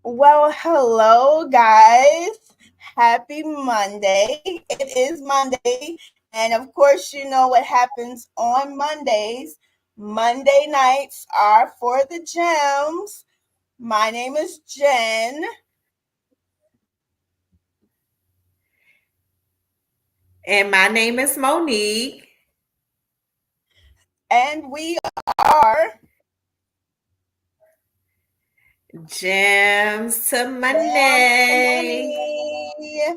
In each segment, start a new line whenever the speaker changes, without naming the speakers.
Well, hello, guys. Happy Monday. It is Monday. And of course, you know what happens on Mondays. Monday nights are for the gems. My name is Jen.
And my name is Monique.
And we are
Gems to
Gems to
Monday.
Money.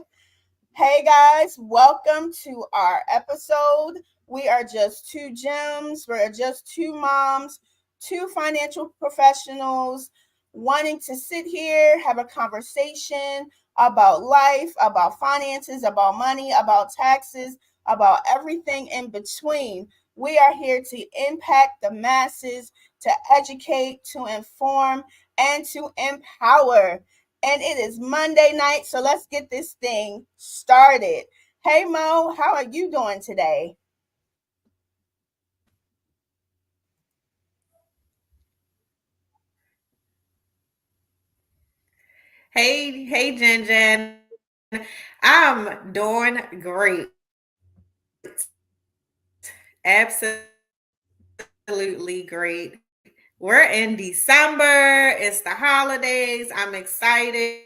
Hey guys, welcome to our episode. We are just two gems. We're just two moms, two financial professionals wanting to sit here, have a conversation about life, about finances, about money, about taxes, about everything in between. We are here to impact the masses, to educate, to inform, and to empower. And it is Monday night, so let's get this thing started. Hey Mo, how are you doing today?
Hey, Jen. I'm doing great. Absolutely great. We're in December. It's the holidays. I'm excited.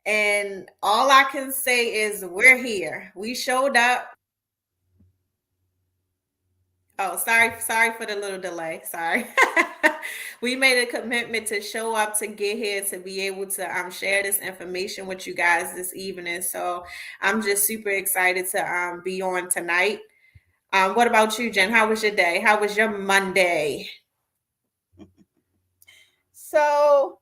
And all I can say is we're here. We showed up. Oh, sorry for the little delay. Sorry. We made a commitment to show up to get here to be able to share this information with you guys this evening. So I'm just super excited to be on tonight. What about you, Jen? How was your day? How was your Monday?
So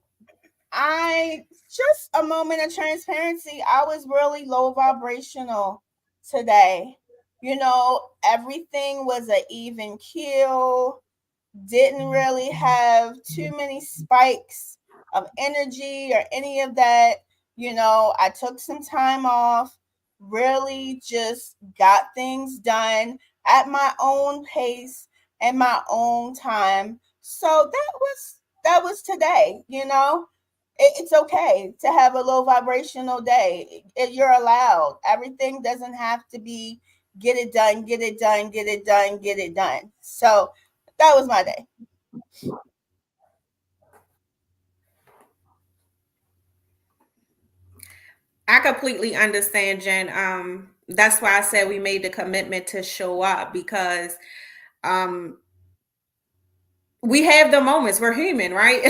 I just a moment of transparency. I was really low vibrational today. Everything was an even keel, didn't really have too many spikes of energy or any of that. I took some time off, really just got things done at my own pace and my own time. So that was today. It's okay to have a low vibrational day. You're allowed. Everything doesn't have to be get it done, get it done, get it done, get it done. So that was my day.
I completely understand, Jen. That's why I said we made the commitment to show up because um we have the moments. We're human, right?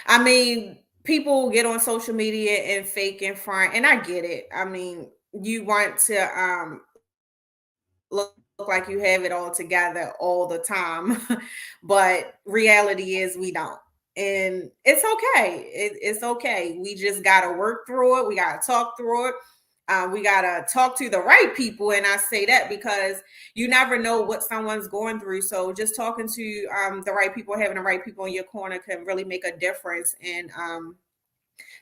I mean, people get on social media and fake in front, and I get it. I mean, you want to look like you have it all together all the time, but reality is we don't. And it's okay. It's okay. We just got to work through it. We got to talk through it. We got to talk to the right people. And I say that because you never know what someone's going through. So just talking to the right people, having the right people in your corner can really make a difference in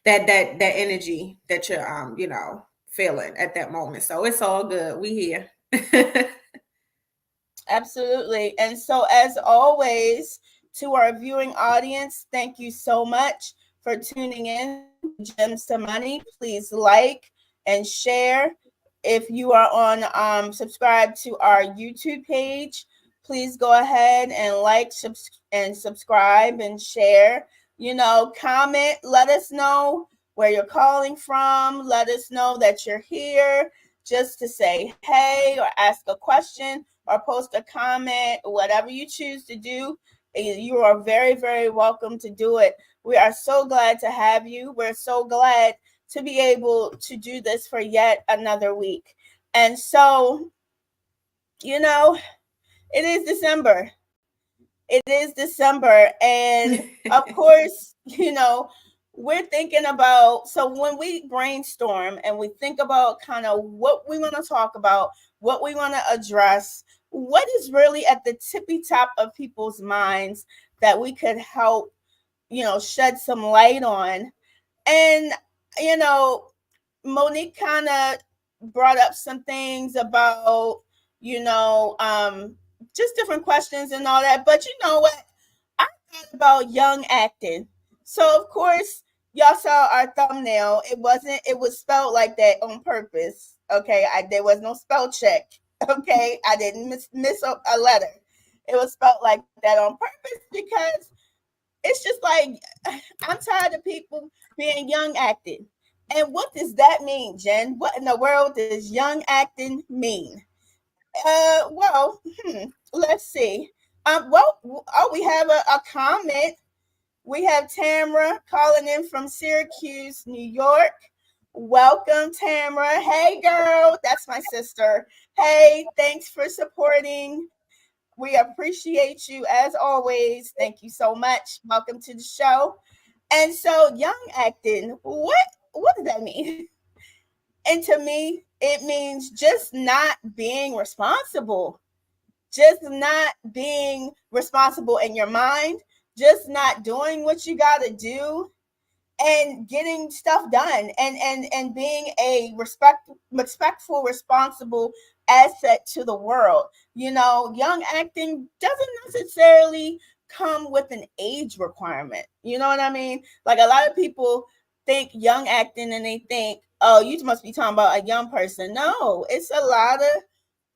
that energy that you're feeling at that moment. So it's all good. We here.
Absolutely. And so, as always, to our viewing audience, thank you so much for tuning in to Gems to Money. Please like and share. If you are on subscribe to our YouTube page, please go ahead and like and subscribe and share. Comment, let us know where you're calling from. Let us know that you're here just to say hey or ask a question or post a comment, whatever you choose to do. You are very, very welcome to do it. We are so glad to have you. We're so glad to be able to do this for yet another week. And so, you know, it is December. It is December. And of course, we're thinking about, so when we brainstorm and we think about kind of what we want to talk about, what we want to address, what is really at the tippy top of people's minds that we could help, shed some light on. And, you know, Monique kind of brought up some things about, you know, um, just different questions and all that. But you know what? I thought about young acting. So of course, y'all saw our thumbnail. It was spelled like that on purpose. Okay, there was no spell check. Okay, I didn't miss a letter. It was spelled like that on purpose because it's just like I'm tired of people being young acting. And what does that mean, Jen? What in the world does young acting mean? Let's see. We have a comment. We have Tamara calling in from Syracuse, New York. Welcome, Tamara. Hey, girl. That's my sister. Hey, thanks for supporting. We appreciate you as always. Thank you so much. Welcome to the show. And so, young acting, what does that mean? And to me, it means just not being responsible, just not being responsible in your mind, just not doing what you got to do and getting stuff done and being a respectful, responsible asset to the world. Young acting doesn't necessarily come with an age requirement. You know what I mean? Like a lot of people think young acting and they think, oh, you must be talking about a young person. No, it's a lot of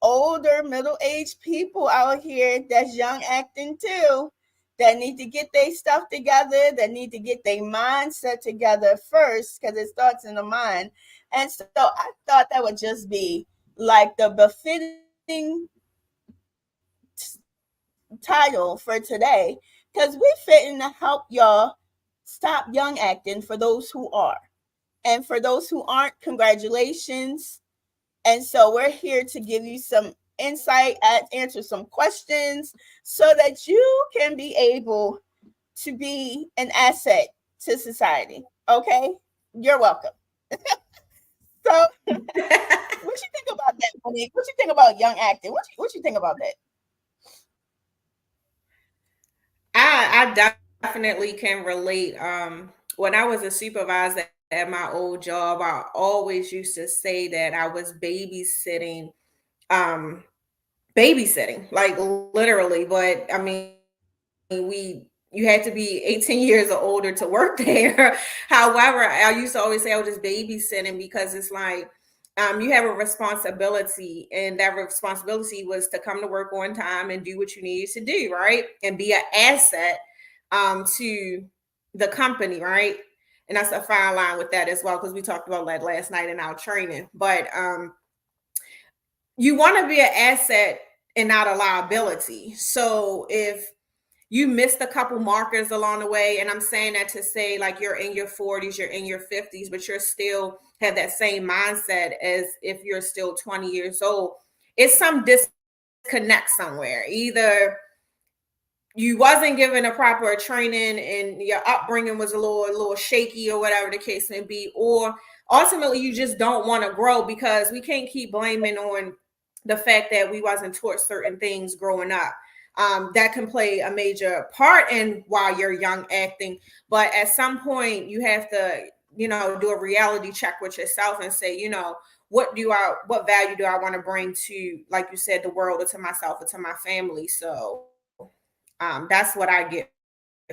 older middle-aged people out here that's young acting too, that need to get their stuff together, that need to get their mindset together first, because it starts in the mind. And so I thought that would just be like the befitting title for today, because we're fitting to help y'all stop young acting for those who are. And for those who aren't, congratulations. And so we're here to give you some insight, answer some questions so that you can be able to be an asset to society. Okay? You're welcome. So, what you think about that, Monique? What you think about young acting? What you think about that?
I definitely can relate. When I was a supervisor at my old job, I always used to say that I was um, babysitting, like literally. But I mean, we you had to be 18 years or older to work there. However, I used to always say I was just babysitting because it's like you have a responsibility, and that responsibility was to come to work on time and do what you needed to do, right? And be an asset to the company, right? And that's a fine line with that as well, because we talked about that last night in our training. But you want to be an asset and not a liability. So if you missed a couple markers along the way, and I'm saying that to say like you're in your 40s, you're in your 50s, but you're still have that same mindset as if you're still 20 years old, it's some disconnect somewhere. Either you wasn't given a proper training and your upbringing was a little shaky or whatever the case may be, or ultimately you just don't want to grow, because we can't keep blaming on the fact that we wasn't taught certain things growing up. That can play a major part in while you're young acting, but at some point you have to, do a reality check with yourself and say, what value do I want to bring to, like you said, the world, or to myself, or to my family. So that's what I get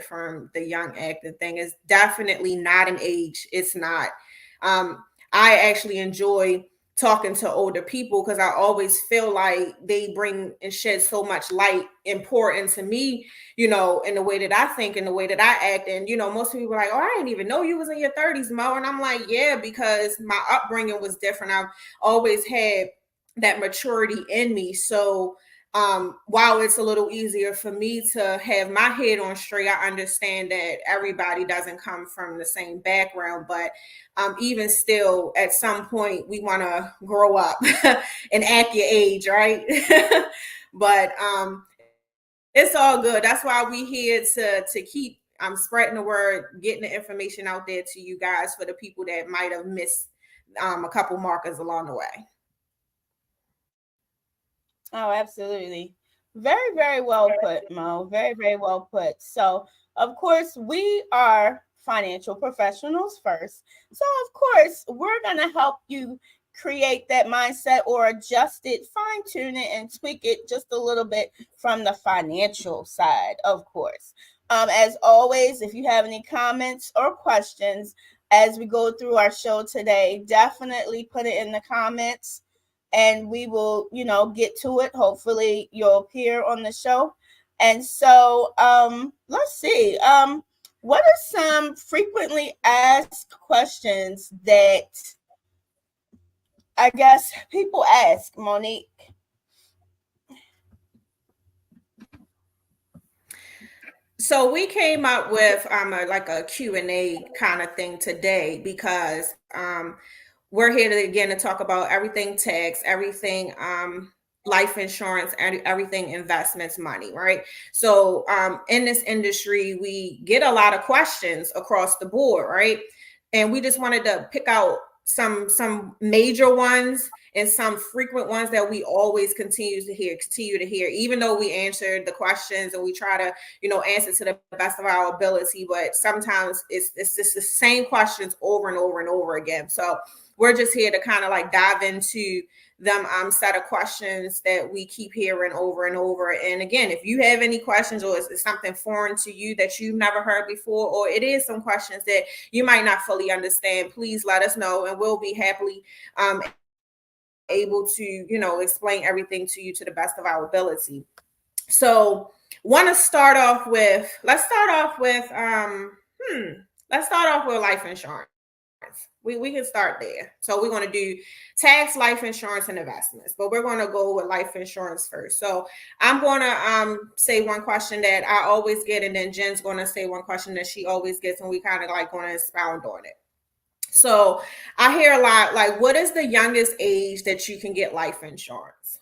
from the young acting thing. Is definitely not an age. It's not. Um, I actually enjoy talking to older people because I always feel like they bring and shed so much light and pour into me, in the way that I think and the way that I act. And, most people are like, oh, I didn't even know you was in your 30s, Mo. And I'm like, yeah, because my upbringing was different. I've always had that maturity in me. So while it's a little easier for me to have my head on straight, I understand that everybody doesn't come from the same background. But even still, at some point, we want to grow up and act your age, right? But it's all good. That's why we here to keep spreading the word, getting the information out there to you guys, for the people that might have missed a couple markers along the way.
Oh, absolutely. Very, very well put, Mo. Very, very well put. So, of course, we are financial professionals first. So, of course, we're going to help you create that mindset or adjust it, fine tune it, and tweak it just a little bit from the financial side, of course. As always, if you have any comments or questions as we go through our show today, definitely put it in the comments and we will, get to it. Hopefully you'll appear on the show. And so let's see. What are some frequently asked questions that I guess people ask, Monique?
So we came up with like a Q&A kind of thing today, because we're here to again to talk about everything tax, everything life insurance, and everything investments, money, right? So in this industry, we get a lot of questions across the board, right? And we just wanted to pick out some major ones and some frequent ones that we always continue to hear, even though we answered the questions and we try to answer to the best of our ability. But sometimes it's just the same questions over and over and over again. So we're just here to kind of like dive into them set of questions that we keep hearing over and over. And again, if you have any questions, or is something foreign to you that you've never heard before, or it is some questions that you might not fully understand, please let us know, and we'll be happily able to explain everything to you to the best of our ability. So want to start off with let's start off with life insurance. We can start there. So we're going to do tax, life insurance, and investments, but we're going to go with life insurance first. So I'm going to say one question that I always get, and then Jen's going to say one question that she always gets, and we kind of like going to expound on it. So I hear a lot like, what is the youngest age that you can get life insurance?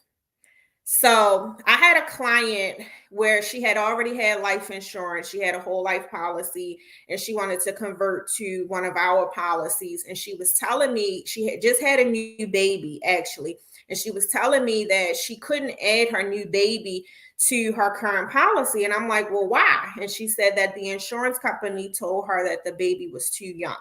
So I had a client where she had already had life insurance. She had a whole life policy and she wanted to convert to one of our policies. And she was telling me she had just had a new baby, actually. And she was telling me that she couldn't add her new baby to her current policy. And I'm like, well, why? And she said that the insurance company told her that the baby was too young.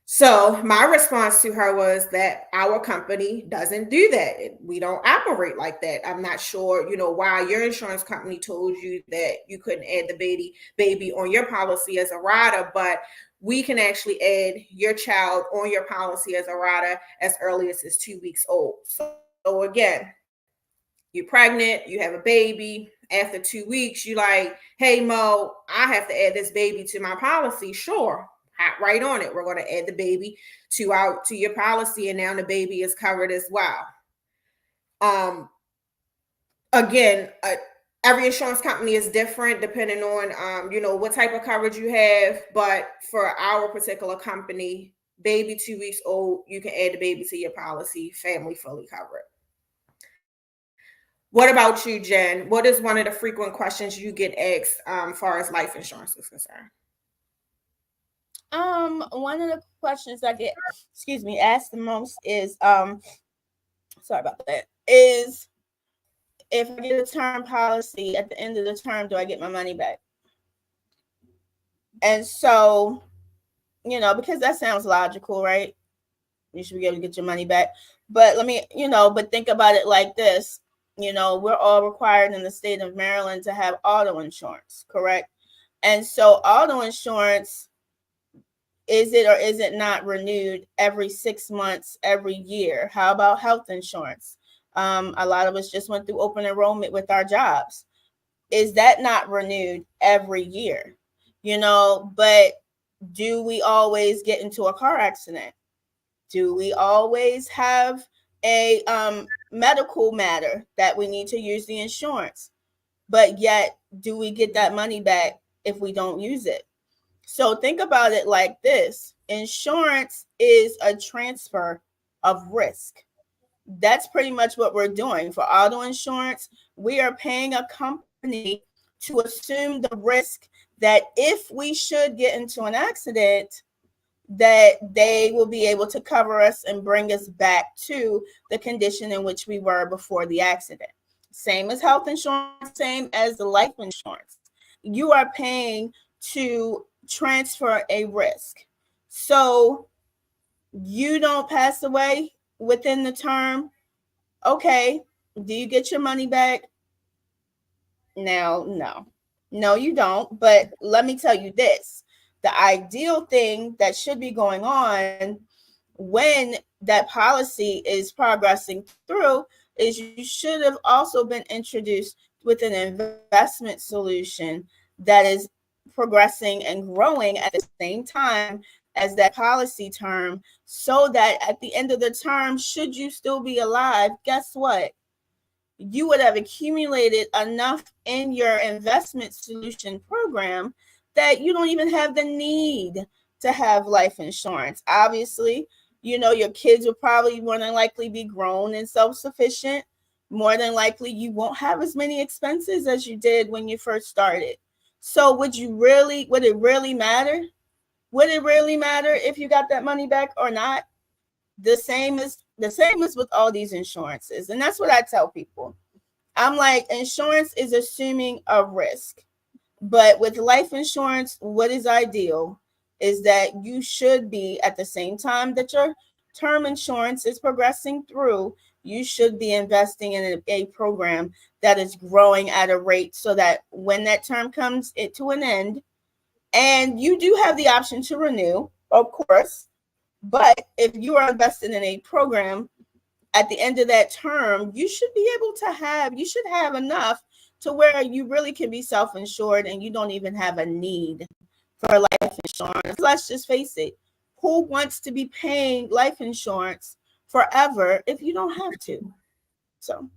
So my response to her was that our company doesn't do that. We don't operate like that. I'm not sure, why your insurance company told you that you couldn't add the baby on your policy as a rider, but we can actually add your child on your policy as a rider as early as it's 2 weeks old. So again, you're pregnant, you have a baby. After 2 weeks, you like, hey Mo, I have to add this baby to my policy. Sure, hop right on it. We're going to add the baby to your policy, and now the baby is covered as well. Um, again, every insurance company is different depending on what type of coverage you have. But for our particular company, baby 2 weeks old, you can add the baby to your policy, family fully covered. What about you, Jen? What is one of the frequent questions you get asked far as life insurance is concerned?
One of the questions I get, asked the most is, sorry about that, is if I get a term policy at the end of the term, do I get my money back? And so, because that sounds logical, right? You should be able to get your money back. But but think about it like this. We're all required in the state of Maryland to have auto insurance, correct? And so auto insurance, is it or is it not renewed every 6 months, every year? How about health insurance? A lot of us just went through open enrollment with our jobs. Is that not renewed every year? But do we always get into a car accident? Do we always have a medical matter that we need to use the insurance? But yet, do we get that money back if we don't use it? So think about it like this: insurance is a transfer of risk. That's pretty much what we're doing. For auto insurance, we are paying a company to assume the risk that if we should get into an accident, that they will be able to cover us and bring us back to the condition in which we were before the accident. Same as health insurance, same as the life insurance. You are paying to transfer a risk. So you don't pass away within the term. Okay, do you get your money back? Now, no. No, you don't. But let me tell you this: the ideal thing that should be going on when that policy is progressing through is you should have also been introduced with an investment solution that is progressing and growing at the same time as that policy term, so that at the end of the term, should you still be alive, guess what? You would have accumulated enough in your investment solution program that you don't even have the need to have life insurance. Obviously, your kids will probably more than likely be grown and self-sufficient. More than likely, you won't have as many expenses as you did when you first started. So would it really matter? Would it really matter if you got that money back or not? The same as with all these insurances. And that's what I tell people. I'm like, insurance is assuming a risk. But with life insurance, what is ideal is that you should be, at the same time that your term insurance is progressing through, you should be investing in a program that is growing at a rate so that when that term comes to an end, and you do have the option to renew, of course, but if you are invested in a program at the end of that term, you should have enough to where you really can be self-insured and you don't even have a need for life insurance. Let's just face it. Who wants to be paying life insurance forever if you don't have to? So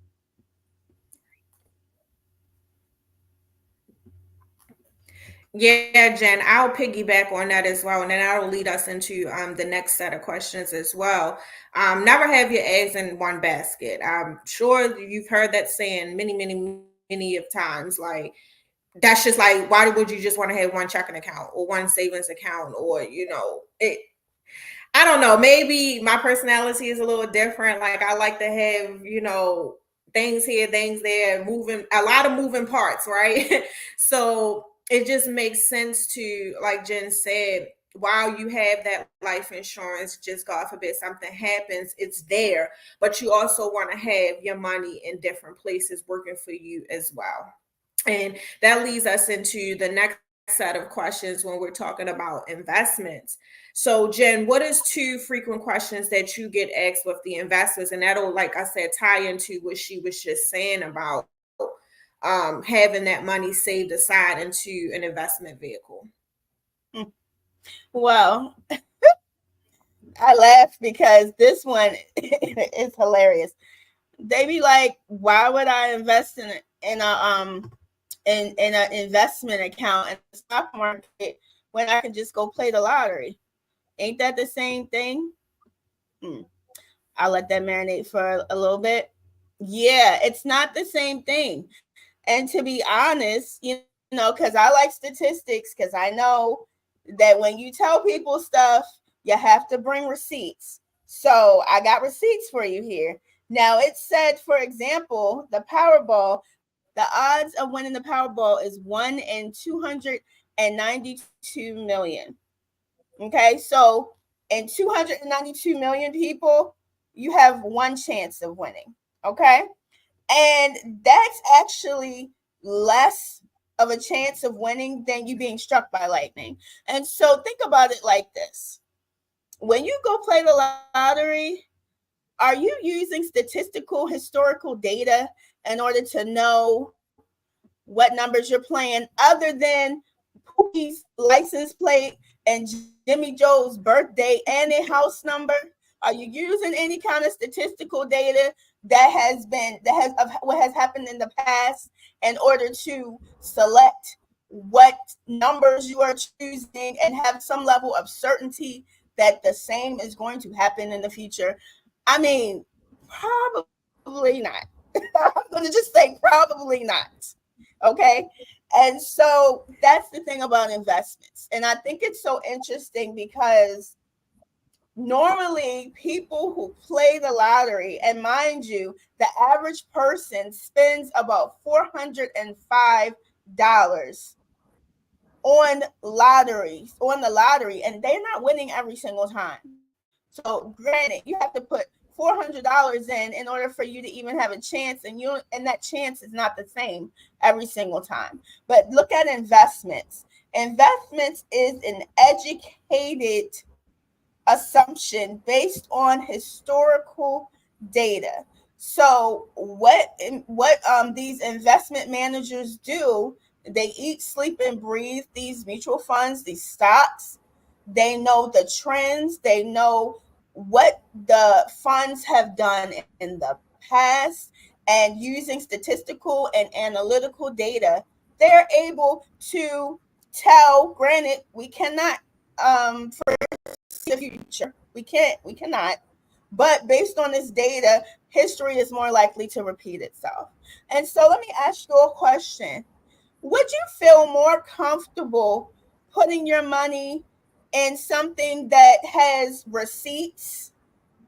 Yeah, Jen, I'll piggyback on that as well, and then that'll lead us into the next set of questions as well. Never have your eggs in one basket. I'm sure you've heard that saying many, many, many of times. Like that's just like, why would you just want to have one checking account or one savings account, or it? I don't know. Maybe my personality is a little different. Like I like to have, things here, things there, moving a lot of moving parts, right? So it just makes sense to, like Jen said, while you have that life insurance, just God forbid something happens, it's there. But you also want to have your money in different places working for you as well. And that leads us into the next set of questions when we're talking about investments. So, Jen, what is two frequent questions that you get asked with the investments? And that'll, like I said, tie into what she was just saying about having that money saved aside into an investment vehicle.
Well, I laugh because this one is hilarious. They be like, "Why would I invest in an investment account in the stock market when I can just go play the lottery? Ain't that the same thing?" Hmm. I'll let that marinate for a little bit. Yeah, it's not the same thing. And to be honest, because I like statistics, because I know that when you tell people stuff, you have to bring receipts. So I got receipts for you here. Now, it said, for example, the Powerball, the odds of winning the Powerball is 1 in 292 million. Okay, so in 292 million people, you have one chance of winning. Okay, and that's actually less of a chance of winning than you being struck by lightning. And so think about it like this: when you go play the lottery, are you using statistical, historical data in order to know what numbers you're playing other than Pookie's license plate and Jimmy Joe's birthday and a house number? Are you using any kind of statistical data that has of what has happened in the past in order to select what numbers you are choosing and have some level of certainty that the same is going to happen in the future? I mean, probably not. I'm going to just say probably not. Okay. And so that's the thing about investments. And I think it's so interesting because normally people who play the lottery, and mind you, the average person spends about $405 on the lottery, and they're not winning every single time. So granted, you have to put $400 in order for you to even have a chance, and that chance is not the same every single time. But look at investments. Investments is an educated assumption based on historical data. So what these investment managers do, they eat, sleep, and breathe these mutual funds, these stocks. They know the trends. They know what the funds have done in the past, and using statistical and analytical data, they're able to tell. Granted, we cannot the future. We cannot. But based on this data, history is more likely to repeat itself. And so let me ask you a question. Would you feel more comfortable putting your money in something that has receipts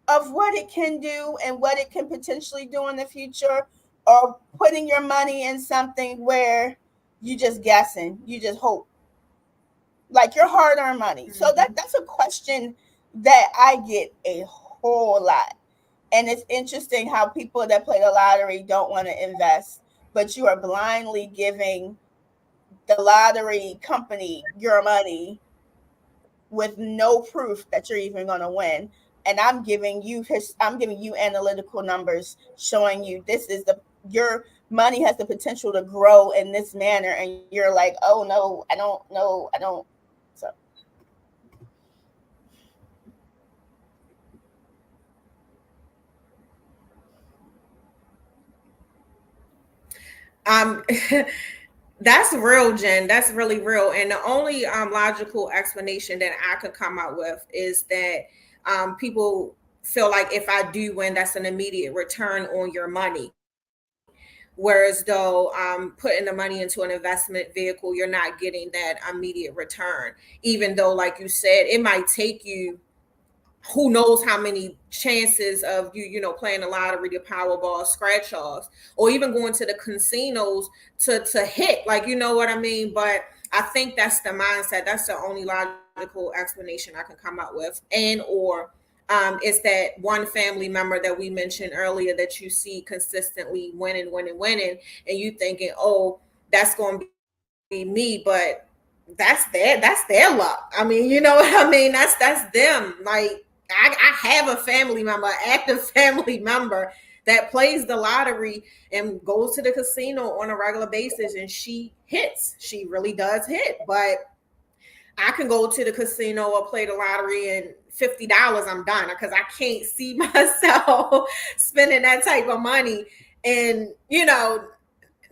of what it can do and what it can potentially do in the future, or putting your money in something where you just guessing, you just hope, like your hard-earned money? So
Mhm.
that's a question that I get a whole lot. And it's interesting how people that play the lottery don't want to invest, but you are blindly giving the lottery company your money with no proof that you're even going to win. And I'm giving you analytical numbers showing you this is the your money has the potential to grow in this manner, and you're like, oh no, I don't know, I don't. So
Um, That's real, Jen. That's really real. And the only logical explanation that I could come up with is that people feel like if I do win, that's an immediate return on your money. Whereas though putting the money into an investment vehicle, you're not getting that immediate return. Even though, like you said, it might take you who knows how many chances of playing the lottery, the Powerball, scratch offs, or even going to the casinos to hit. Like, you know what I mean? But I think that's the mindset. That's the only logical explanation I can come up with. And or it's that one family member that we mentioned earlier that you see consistently winning, winning, winning, and you thinking, oh, that's going to be me, but that's their luck. I mean, you know what I mean? That's them. Like I have a family member, active family member that plays the lottery and goes to the casino on a regular basis, and she hits. She really does hit, but I can go to the casino or play the lottery and $50 I'm done because I can't see myself spending that type of money and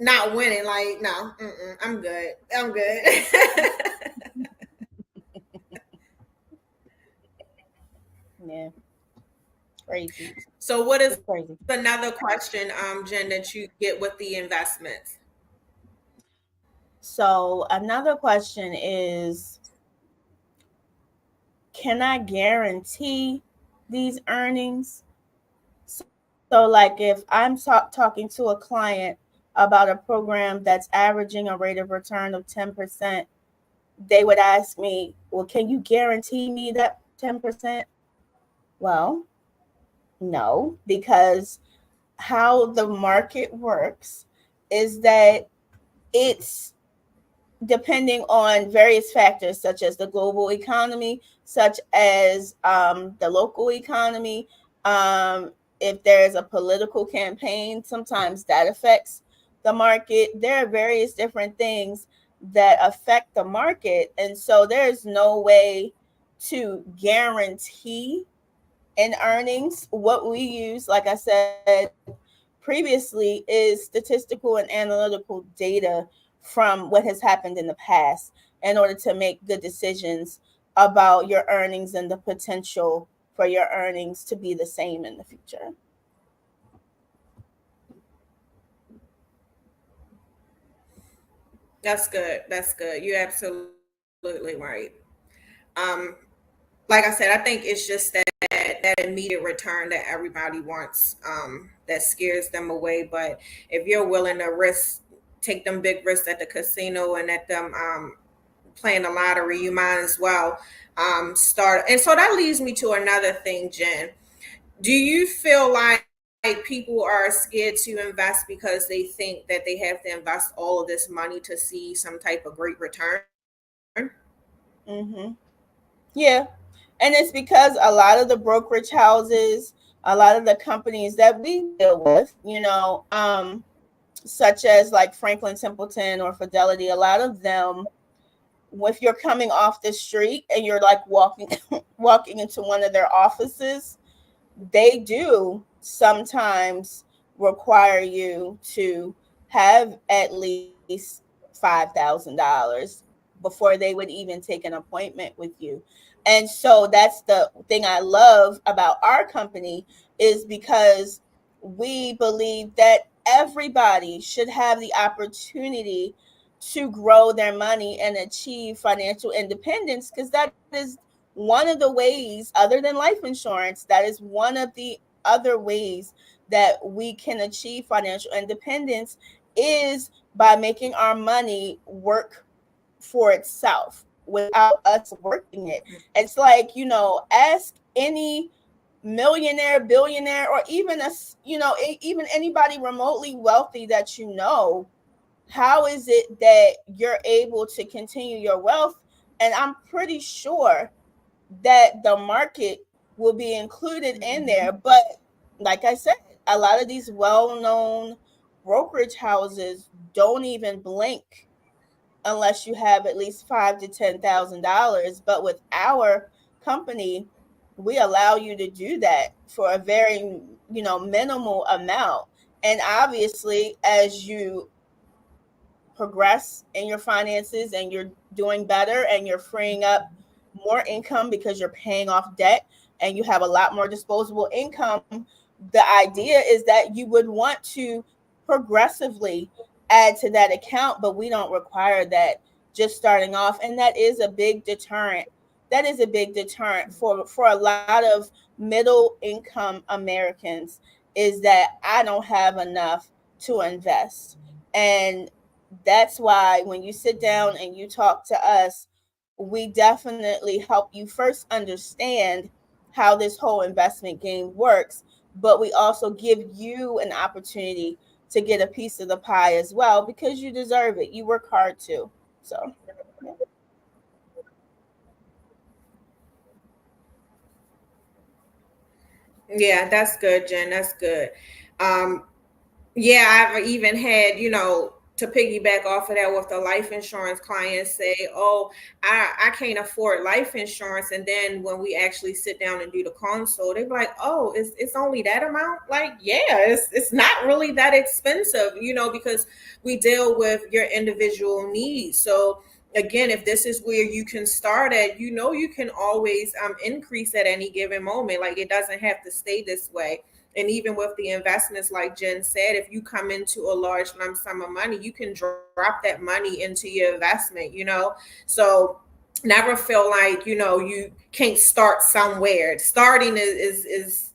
not winning. Like, no, I'm good. I'm good.
Yeah, crazy.
So what is
It's crazy.
another question, Jen, that you get with the investments?
So another question is, can I guarantee these earnings? So, like, if I'm talking to a client about a program that's averaging a rate of return of 10%, they would ask me, well, can you guarantee me that 10%? Well, no, because how the market works is that it's depending on various factors such as the global economy, such as the local economy. If there's a political campaign, sometimes that affects the market. There are various different things that affect the market. And so there's no way to guarantee in earnings. What we use, like I said previously, is statistical and analytical data from what has happened in the past in order to make good decisions about your earnings and the potential for your earnings to be the same in the future.
That's good. That's good. You're absolutely right. Um, like I said, I think it's just that immediate return that everybody wants, that scares them away. But if you're willing to take them big risks at the casino and at them playing the lottery, you might as well start. And so that leads me to another thing, Jen. Do you feel like people are scared to invest because they think that they have to invest all of this money to see some type of great return?
Hmm. Yeah. And it's because a lot of the brokerage houses, a lot of the companies that we deal with, such as like Franklin Templeton or Fidelity, a lot of them, if you're coming off the street and you're like walking walking into one of their offices, they do sometimes require you to have at least $5,000 before they would even take an appointment with you. And so that's the thing I love about our company, is because we believe that everybody should have the opportunity to grow their money and achieve financial independence, because that is one of the ways, other than life insurance, that is one of the other ways that we can achieve financial independence, is by making our money work for itself without us working it. It's like, ask any millionaire, billionaire, or even even anybody remotely wealthy that you know, how is it that you're able to continue your wealth? And I'm pretty sure that the market will be included in
Mm-hmm.
there. But like I said, a lot of these well-known brokerage houses don't even blink unless you have at least $5,000 to $10,000. But with our company, we allow you to do that for a very minimal amount. And obviously, as you progress in your finances and you're doing better and you're freeing up more income because you're paying off debt and you have a lot more disposable income, the idea is that you would want to progressively add to that account, but we don't require that just starting off. And that is a big deterrent. That is a big deterrent for a lot of middle income Americans, is that I don't have enough to invest. And that's why when you sit down and you talk to us, we definitely help you first understand how this whole investment game works, but we also give you an opportunity to get a piece of the pie as well because you deserve it. You work hard too. So, yeah.
Yeah, that's good, Jen. That's good. Um, Yeah, I've even had, to piggyback off of that with the life insurance clients say, oh, I can't afford life insurance. And then when we actually sit down and do the console, they're like, oh, it's only that amount? Like, yeah, it's not really that expensive, because we deal with your individual needs. So again, if this is where you can start at, you can always increase at any given moment. Like it doesn't have to stay this way. And even with the investments, like Jen said, if you come into a large lump sum of money, you can drop that money into your investment. So never feel like, you can't start somewhere. Starting is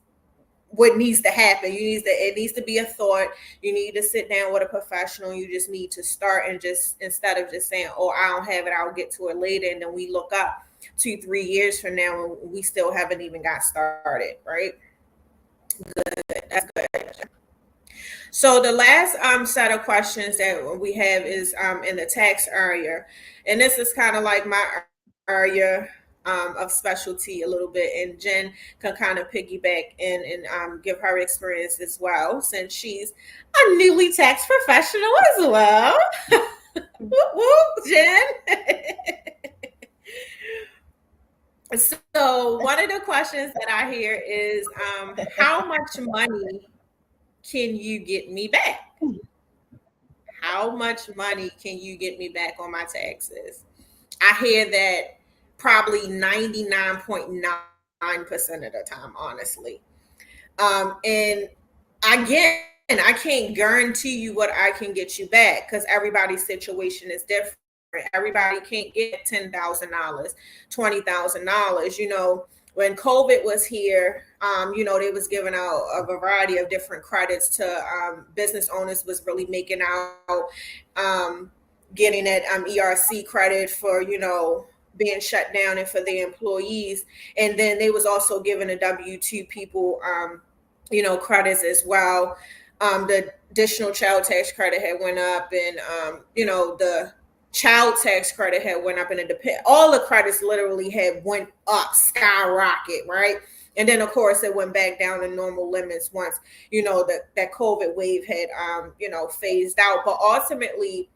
what needs to happen. It needs to be a thought. You need to sit down with a professional. You just need to start, and just instead of just saying, oh, I don't have it, I'll get to it later. And then we look up 2-3 years from now and we still haven't even got started, right? That's good. So the last set of questions that we have is in the tax area, and this is kind of like my area of specialty a little bit, and Jen can kind of piggyback and give her experience as well, since she's a newly tax professional as well. Whoop, whoop, Jen. So one of the questions that I hear is, how much money can you get me back? How much money can you get me back on my taxes? I hear that probably 99.9% of the time, honestly. And again, I can't guarantee you what I can get you back because everybody's situation is different. Everybody can't get $10,000, $20,000. When COVID was here, they was giving out a variety of different credits to business owners. Was really making out, um, getting that ERC credit for being shut down and for their employees, and then they was also giving the W-2 people credits as well. The additional child tax credit had went up, and the child tax credit had went up, and all the credits literally had went up, skyrocket, right? And then of course it went back down to normal limits once that COVID wave had phased out. But ultimately,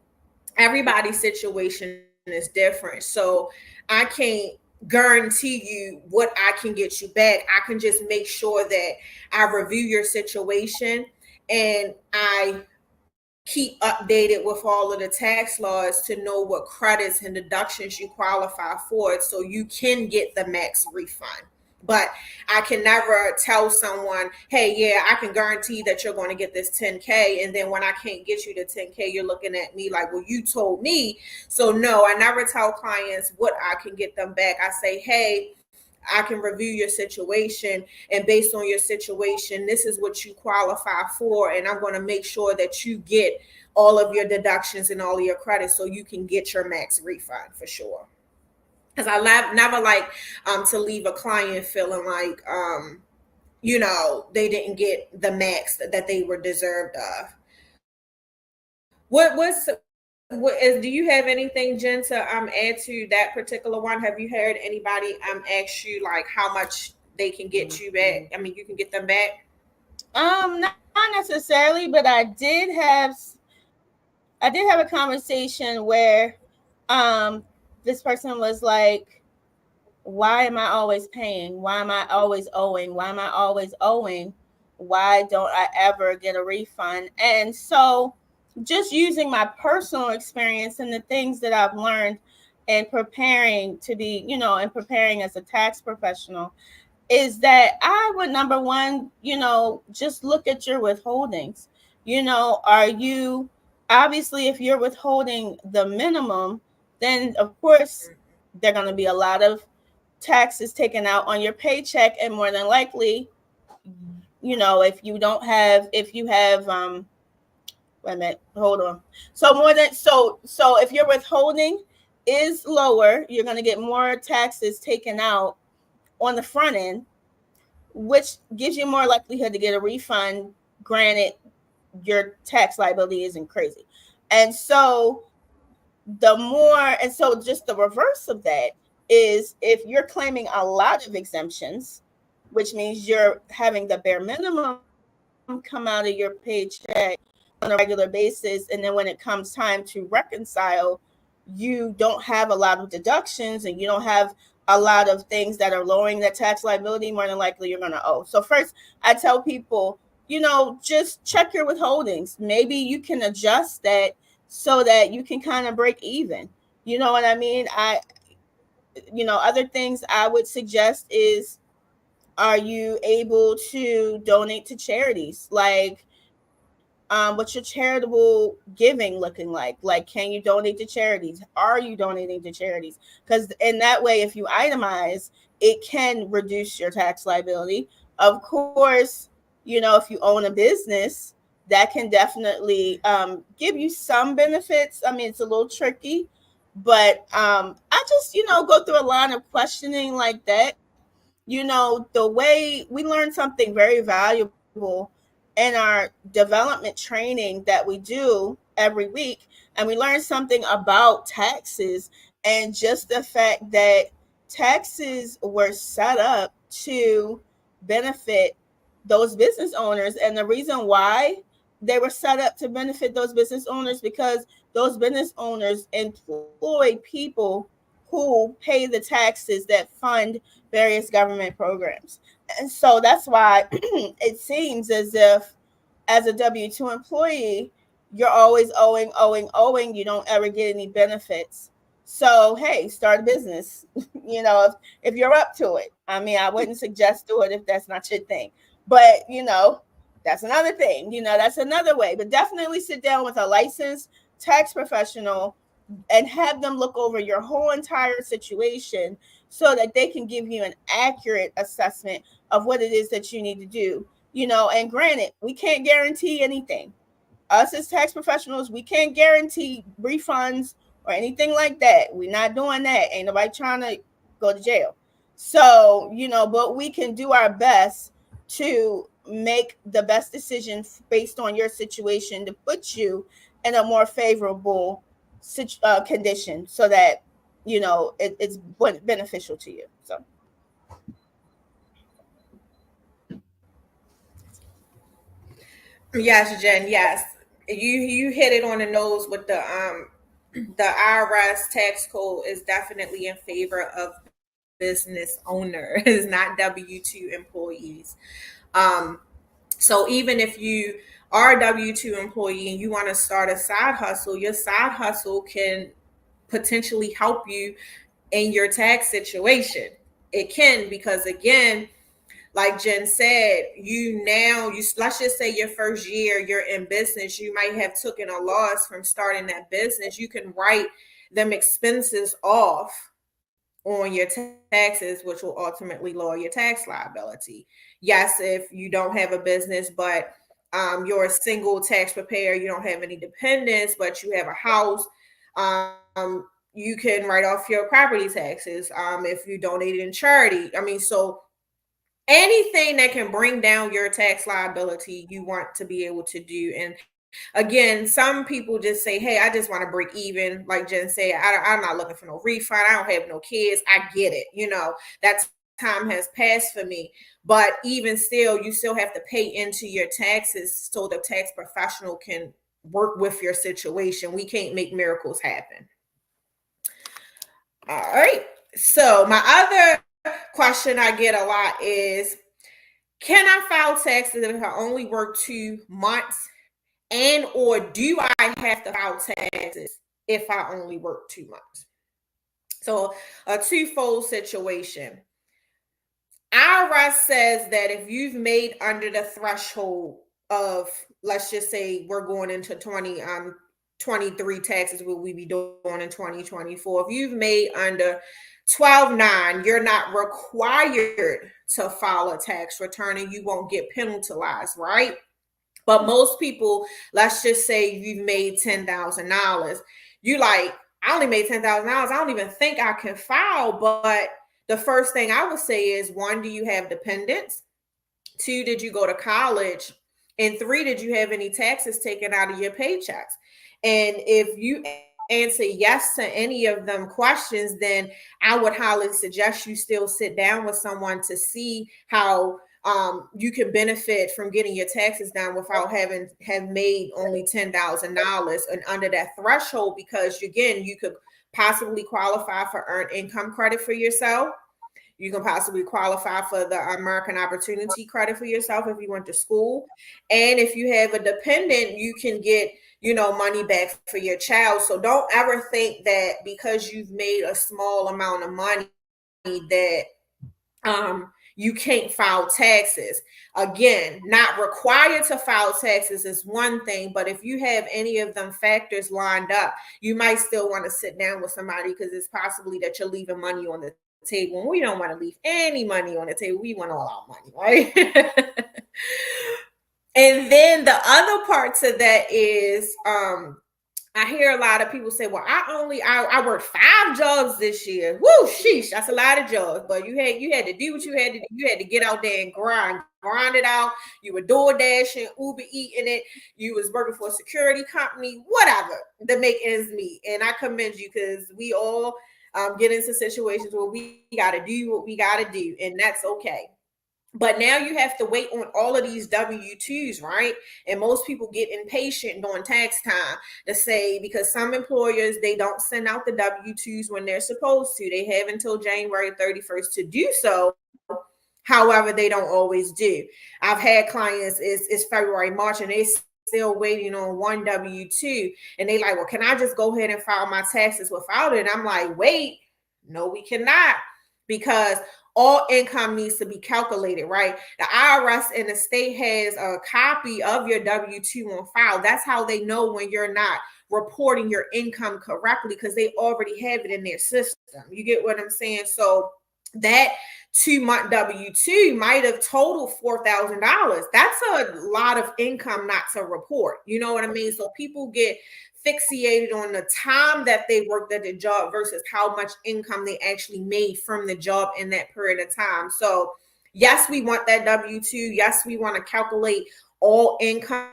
everybody's situation is different, so I can't guarantee you what I can get you back. I can just make sure that I review your situation, and I keep updated with all of the tax laws to know what credits and deductions you qualify for, so you can get the max refund. But I can never tell someone, hey, yeah, I can guarantee that you're going to get this 10K. And then when I can't get you the 10K, you're looking at me like, well, you told me. So no, I never tell clients what I can get them back. I say, hey, I can review your situation, and based on your situation, this is what you qualify for, and I'm going to make sure that you get all of your deductions and all of your credits so you can get your max refund for sure. Because never like to leave a client feeling like they didn't get the max that they were deserved of. Do you have anything, Jen, to add to that particular one? Have you heard anybody ask you like how much they can get you back? I mean, you can get them back.
Not necessarily, but I did have a conversation where this person was like, why am I always paying? Why am I always owing? Why am I always owing? Why don't I ever get a refund? And so just using my personal experience and the things that I've learned and preparing to be, and preparing as a tax professional, is that I would, number one, just look at your withholdings. Are you, obviously, if you're withholding the minimum, then of course there are going to be a lot of taxes taken out on your paycheck, and more than likely, if you have wait a minute, hold on. So if your withholding is lower, you're going to get more taxes taken out on the front end, which gives you more likelihood to get a refund. Granted, your tax liability isn't crazy. And so just the reverse of that is, if you're claiming a lot of exemptions, which means you're having the bare minimum come out of your paycheck on a regular basis, and then when it comes time to reconcile, you don't have a lot of deductions and you don't have a lot of things that are lowering that tax liability, more than likely you're going to owe. So first, I tell people, just check your withholdings. Maybe you can adjust that so that you can kind of break even. You know what I mean? Other things I would suggest is, are you able to donate to charities? Like, what's your charitable giving looking like? Like, can you donate to charities? Are you donating to charities? Because in that way, if you itemize, it can reduce your tax liability. Of course, if you own a business, that can definitely give you some benefits. I mean, it's a little tricky, but I just, go through a line of questioning like that. The way we learn something very valuable in our development training that we do every week, and we learn something about taxes, and just the fact that taxes were set up to benefit those business owners. And the reason why they were set up to benefit those business owners, because those business owners employ people who pay the taxes that fund various government programs. And so that's why it seems as if, as a W 2 employee, you're always owing. You don't ever get any benefits. So, hey, start a business, if you're up to it. I mean, I wouldn't suggest do it if that's not your thing. But, that's another thing. That's another way. But definitely sit down with a licensed tax professional and have them look over your whole entire situation so that they can give you an accurate assessment of what it is that you need to do. And granted, we can't guarantee anything. Us as tax professionals, we can't guarantee refunds or anything like that. We're not doing that. Ain't nobody trying to go to jail. So, but we can do our best to make the best decision based on your situation to put you in a more favorable condition, so that it's beneficial to you. So
Yes, Jen. Yes, you hit it on the nose with the IRS tax code is definitely in favor of business owners, not W-2 employees. Um, so even if you are a W-2 employee and you want to start a side hustle, your side hustle can potentially help you in your tax situation. It can, because again, like Jen said, you let's just say your first year you're in business, you might have taken a loss from starting that business. You can write them expenses off on your taxes, which will ultimately lower your tax liability. Yes, if you don't have a business, but you're a single tax preparer, you don't have any dependents, but you have a house, you can write off your property taxes if you donated in charity. I mean, so anything that can bring down your tax liability, you want to be able to do. And again, some people just say, hey, I just want to break even. Like Jen said, I'm not looking for no refund. I don't have no kids. I get it. That time has passed for me. But even still, you still have to pay into your taxes so the tax professional can work with your situation. We can't make miracles happen. All right. So my other question I get a lot is, can I file taxes if I only work 2 months And or do I have to file taxes if I only work 2 months? So a twofold situation. IRS says that if you've made under the threshold of, let's just say we're going into 23 taxes, what we be doing in 2024. If you've made under 12.9, you're not required to file a tax return and you won't get penalized, right? But most people, let's just say you've made $10,000. You like, I only made $10,000. I don't even think I can file. But the first thing I would say is, one, do you have dependents? Two, did you go to college? And three, did you have any taxes taken out of your paychecks? And if you answer yes to any of them questions, then I would highly suggest you still sit down with someone to see how you can benefit from getting your taxes down without having have made only $10,000 and under that threshold. Because again, you could possibly qualify for earned income credit for yourself. You can possibly qualify for the American Opportunity Credit for yourself if you went to school. And if you have a dependent, you can get, money back for your child. So don't ever think that because you've made a small amount of money that you can't file taxes. Again, not required to file taxes is one thing, but if you have any of them factors lined up, you might still want to sit down with somebody, because it's possibly that you're leaving money on the table. And we don't want to leave any money on the table. We want all our money, right? And then the other part to that is I hear a lot of people say, well, I worked 5 jobs this year. Woo, sheesh, that's a lot of jobs. But you had to do what you had to do. You had to get out there and grind it out. You were door dashing, Uber eating it. You was working for a security company, whatever, to make ends meet. And I commend you, because we all get into situations where we got to do what we got to do, and that's okay. But now you have to wait on all of these W-2s, right? And most people get impatient during tax time to say, because some employers, they don't send out the W-2s when they're supposed to. They have until January 31st to do so. However, they don't always do. I've had clients, it's February, March, and they still waiting on one W-2. And they like, well, can I just go ahead and file my taxes without it? And I'm like, wait, no, we cannot. Because all income needs to be calculated, right? The IRS and the state has a copy of your W-2 on file. That's how they know when you're not reporting your income correctly, because they already have it in their system. You get what I'm saying? So that 2-month W-2 might have totaled $4,000. That's a lot of income not to report. You know what I mean? So people get fixated on the time that they worked at the job versus how much income they actually made from the job in that period of time. So yes, we want that W-2. Yes, we want to calculate all income,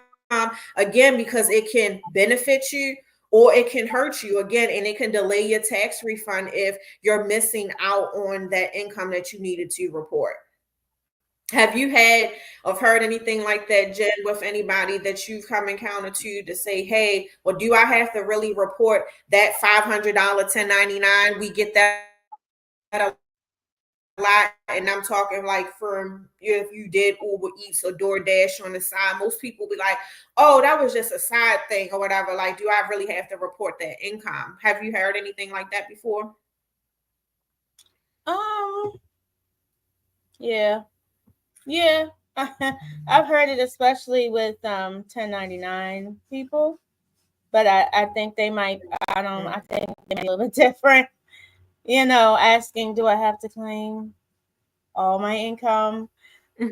again, because it can benefit you or it can hurt you, again, and it can delay your tax refund if you're missing out on that income that you needed to report. Have you had or heard anything like that, Jen, with anybody that you've come encounter to say, hey, well, do I have to really report that $500 1099? We get that a lot. And I'm talking like from if you did Uber Eats or DoorDash on the side, most people be like, oh, that was just a side thing or whatever. Like, do I really have to report that income? Have you heard anything like that before?
Yeah. Yeah. I've heard it, especially with 1099 people, but I think they might, I think they might be a little bit different. Asking, do I have to claim all my income?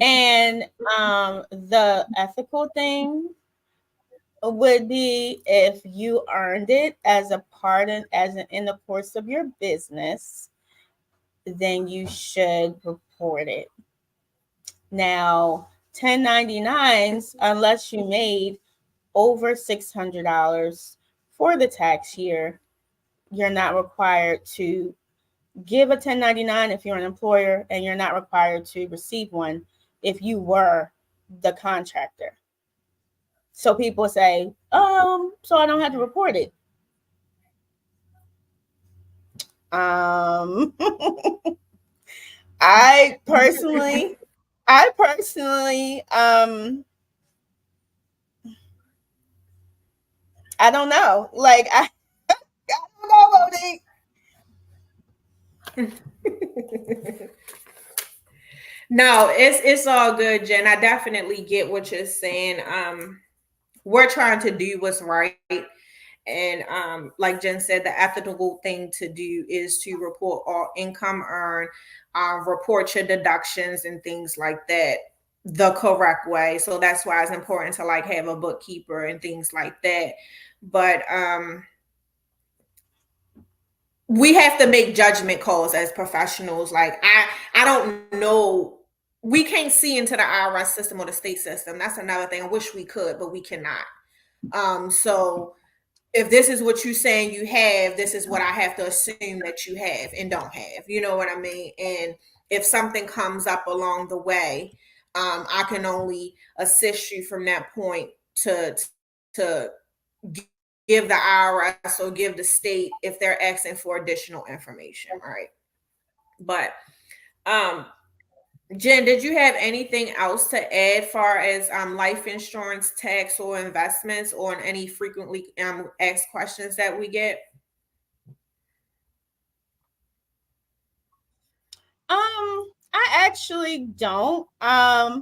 And the ethical thing would be, if you earned it as a part in, in the course of your business, then you should report it. Now, 1099s, unless you made over $600 for the tax year, you're not required to give a 1099 if you're an employer, and you're not required to receive one if you were the contractor. So people say, so I don't have to report it. Um, I personally, I don't know. Like I don't know, Monique.
No, it's all good, Jen. I definitely get what you're saying. We're trying to do what's right. And like Jen said, the ethical thing to do is to report all income earned, report your deductions and things like that the correct way. So that's why it's important to like have a bookkeeper and things like that. But we have to make judgment calls as professionals. Like I don't know. We can't see into the IRS system or the state system. That's another thing. I wish we could, but we cannot. So if this is what you're saying you have, this is what I have to assume that you have and don't have. You know what I mean? And if something comes up along the way, I can only assist you from that point to give the IRS or give the state if they're asking for additional information, right? But um, Jen, did you have anything else to add far as life insurance, tax, or investments, or any frequently asked questions that we get?
I actually don't. I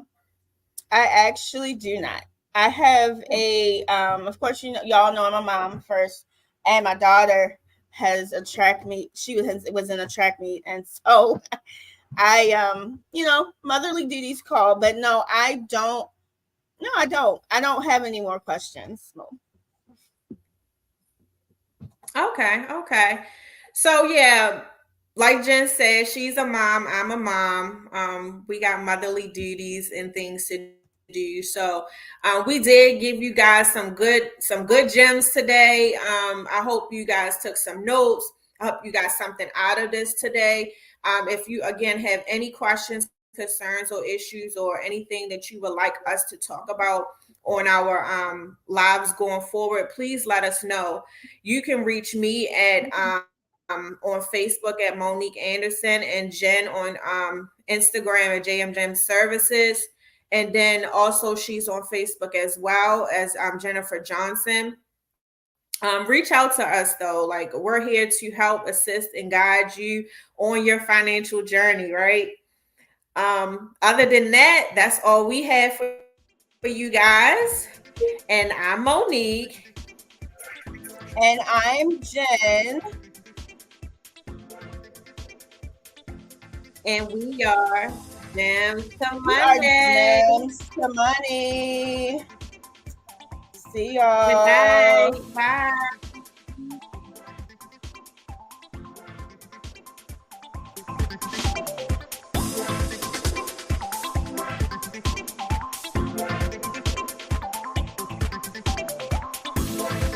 actually do not. I have a of course y'all know I'm a mom first, and my daughter has a track meet. Was in a track meet, and so I motherly duties call, but no, I don't. No, I don't. I don't have any more questions. No.
Okay. So yeah, like Jen said, she's a mom. I'm a mom. We got motherly duties and things to do. So we did give you guys some good gems today. I hope you guys took some notes. I hope you got something out of this today. If you again have any questions, concerns, or issues, or anything that you would like us to talk about on our lives going forward, please let us know. You can reach me at on Facebook at Monique Anderson and Jen on Instagram at JM Services. And then also she's on Facebook as well as Jennifer Johnson. Reach out to us though. Like we're here to help, assist, and guide you on your financial journey, right? Other than that, that's all we have for you guys. And I'm Monique.
And I'm Jen.
And we are Gems to
We are
Monday.
gems to money. See
Good
y'all.
night. Bye.